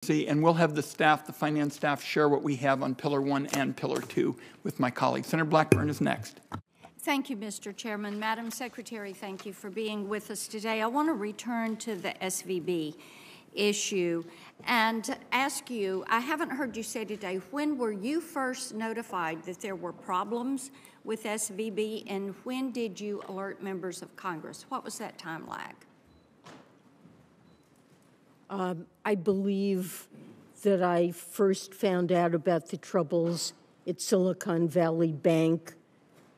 and we'll have the staff, the finance staff, share what we have on Pillar 1 and Pillar 2 with my colleagues. Senator Blackburn is next. Thank you, Mr. Chairman. Madam Secretary, thank you for being with us today. I want to return to the SVB issue and ask you, I haven't heard you say today, when were you first notified that there were problems with SVB, and when did you alert members of Congress? What was that time lag? I believe that I first found out about the troubles at Silicon Valley Bank.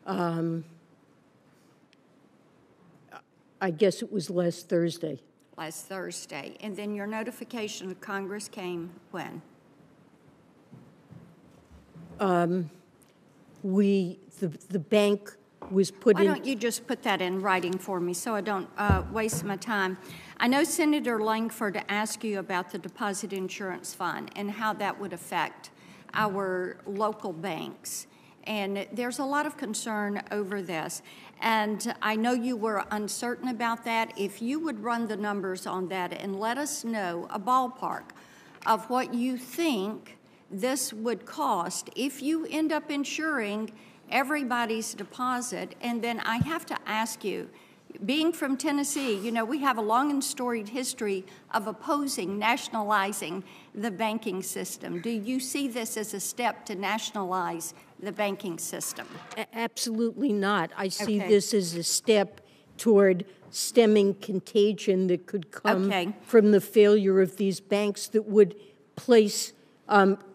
I guess it was last Thursday. Last Thursday. And then your notification of Congress came when? The bank was put in. Why don't you just put that in writing for me so I don't waste my time? I know Senator Langford asked you about the Deposit Insurance Fund and how that would affect our local banks. And there's a lot of concern over this. And I know you were uncertain about that. If you would run the numbers on that and let us know a ballpark of what you think this would cost if you end up insuring everybody's deposit. And then I have to ask you, being from Tennessee, you know, we have a long and storied history of opposing nationalizing the banking system. Do you see this as a step to nationalize the banking system? Absolutely not. I see this as a step toward stemming contagion that could come from the failure of these banks that would place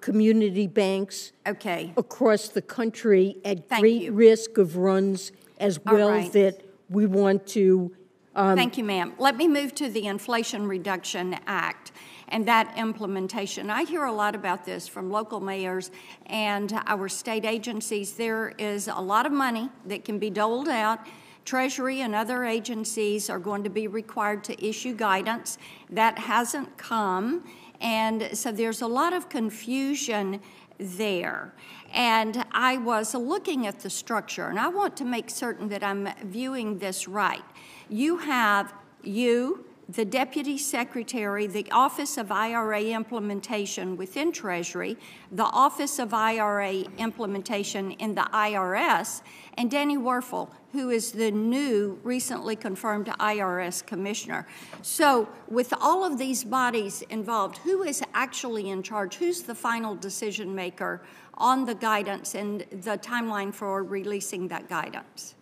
community banks across the country at great risk of runs as well that we want to... Thank you, ma'am. Let me move to the Inflation Reduction Act and that implementation. I hear a lot about this from local mayors and our state agencies. There is a lot of money that can be doled out. Treasury and other agencies are going to be required to issue guidance. That hasn't come, and so there's a lot of confusion there. And I was looking at the structure, and I want to make certain that I'm viewing this right. You have the Deputy Secretary, the Office of IRA Implementation within Treasury, the Office of IRA Implementation in the IRS, and Danny Werfel, who is the new, recently confirmed IRS Commissioner. So with all of these bodies involved, who is actually in charge? Who's the final decision maker on the guidance and the timeline for releasing that guidance?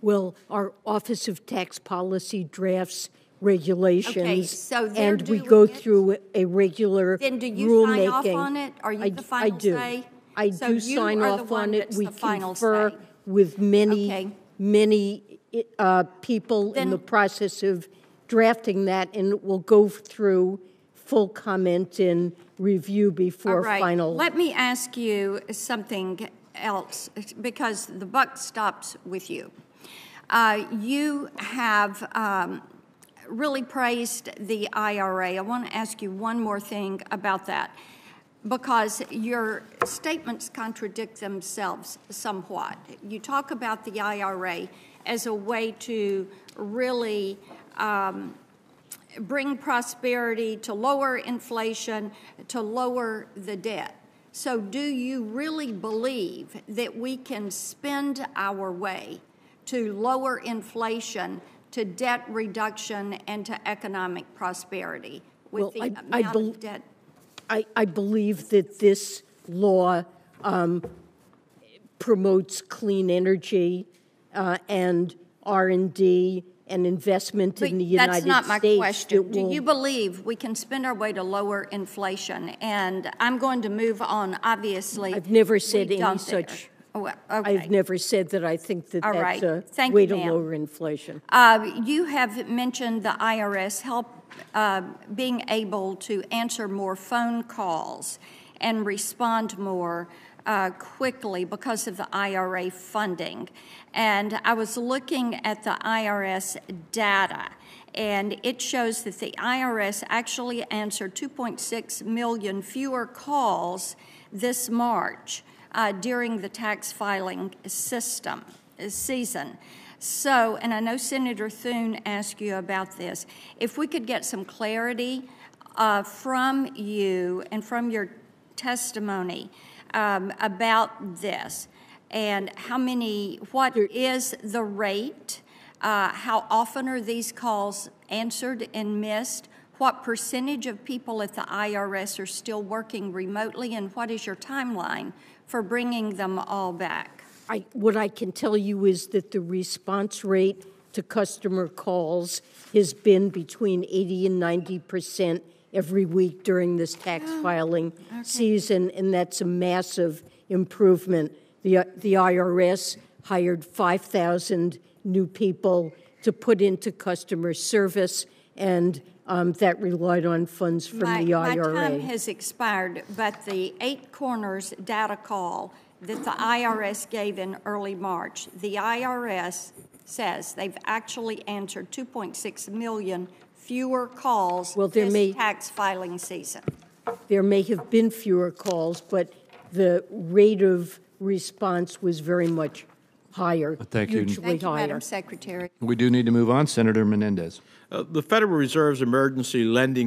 Well, our Office of Tax Policy drafts regulations, and we go through a regular rulemaking. Then do you sign off on it? Are you the final say? I do sign off on it. We confer with many people in the process of drafting that, and it will go through full comment and review before final. Let me ask you something else, because the buck stops with you. You have really praised the IRA. I want to ask you one more thing about that, because your statements contradict themselves somewhat. You talk about the IRA as a way to really bring prosperity, to lower inflation, to lower the debt. So do you really believe that we can spend our way to lower inflation, to debt reduction, and to economic prosperity with the amount of debt? I believe that this law promotes clean energy and R&D and investment in the United States. That's not my question. Do you believe we can spend our way to lower inflation? And I'm going to move on, obviously. I've never said any such... I've never said that I think that that's a way to lower inflation. You have mentioned the IRS being able to answer more phone calls and respond more quickly because of the IRA funding. And I was looking at the IRS data, and it shows that the IRS actually answered 2.6 million fewer calls this March during the tax filing season. So, and I know Senator Thune asked you about this, if we could get some clarity from you and from your testimony about this, and what is the rate? How often are these calls answered and missed? What percentage of people at the IRS are still working remotely, and what is your timeline for bringing them all back? What I can tell you is that the response rate to customer calls has been between 80 and 90% every week during this tax filing season, and that's a massive improvement. The IRS hired 5,000 new people to put into customer service, and that relied on funds from the IRA. My time has expired, but the 8 Corners data call that the IRS gave in early March, the IRS says they've actually answered 2.6 million fewer calls this tax filing season. There may have been fewer calls, but the rate of response was very much higher. Thank you. Thank you, Madam Secretary. We do need to move on. Senator Menendez. The Federal Reserve's emergency lending